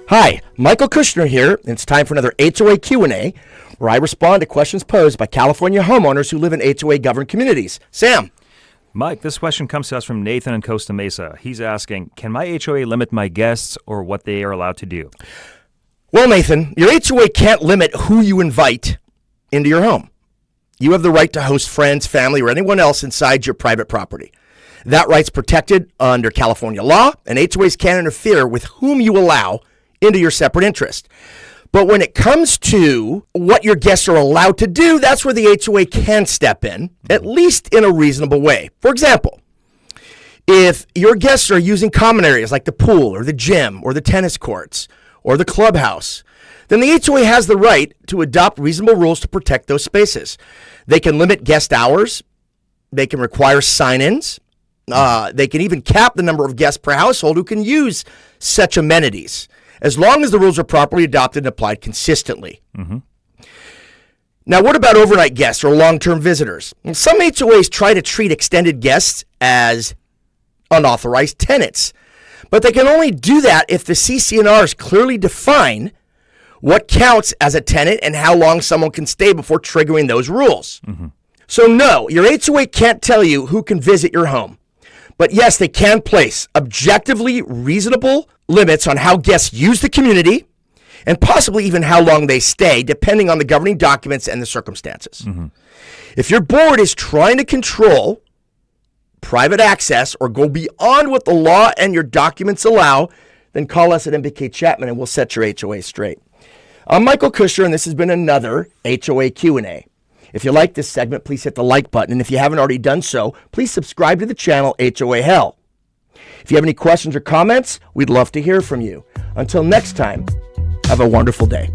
Hi, Michael Kushner here, and it's time for another HOA Q&A, where I respond to questions posed by California homeowners who live in HOA-governed communities. Sam. Mike, this question comes to us from Nathan in Costa Mesa. He's asking, can my HOA limit my guests or what they are allowed to do? Well, Nathan, your HOA can't limit who you invite into your home. You have the right to host friends, family, or anyone else inside your private property. That right's protected under California law, and HOAs can't interfere with whom you allow into your separate interest. But when it comes to what your guests are allowed to do, that's where the HOA can step in, at least in a reasonable way. For example, if your guests are using common areas like the pool or the gym or the tennis courts or the clubhouse, then the HOA has the right to adopt reasonable rules to protect those spaces. They can limit guest hours. They can require sign-ins. They can even cap the number of guests per household who can use such amenities, as long as the rules are properly adopted and applied consistently. Mm-hmm. Now, what about overnight guests or long-term visitors? Some HOAs try to treat extended guests as unauthorized tenants, but they can only do that if the CC&Rs clearly define what counts as a tenant and how long someone can stay before triggering those rules. Mm-hmm. So no, your HOA can't tell you who can visit your home. But yes, they can place objectively reasonable limits on how guests use the community and possibly even how long they stay, depending on the governing documents and the circumstances. Mm-hmm. If your board is trying to control private access or go beyond what the law and your documents allow, then call us at MBK Chapman and we'll set your HOA straight. I'm Michael Kushner, and this has been another HOA Q&A. If you like this segment, please hit the like button. And if you haven't already done so, please subscribe to the channel HOA Hell. If you have any questions or comments, we'd love to hear from you. Until next time, have a wonderful day.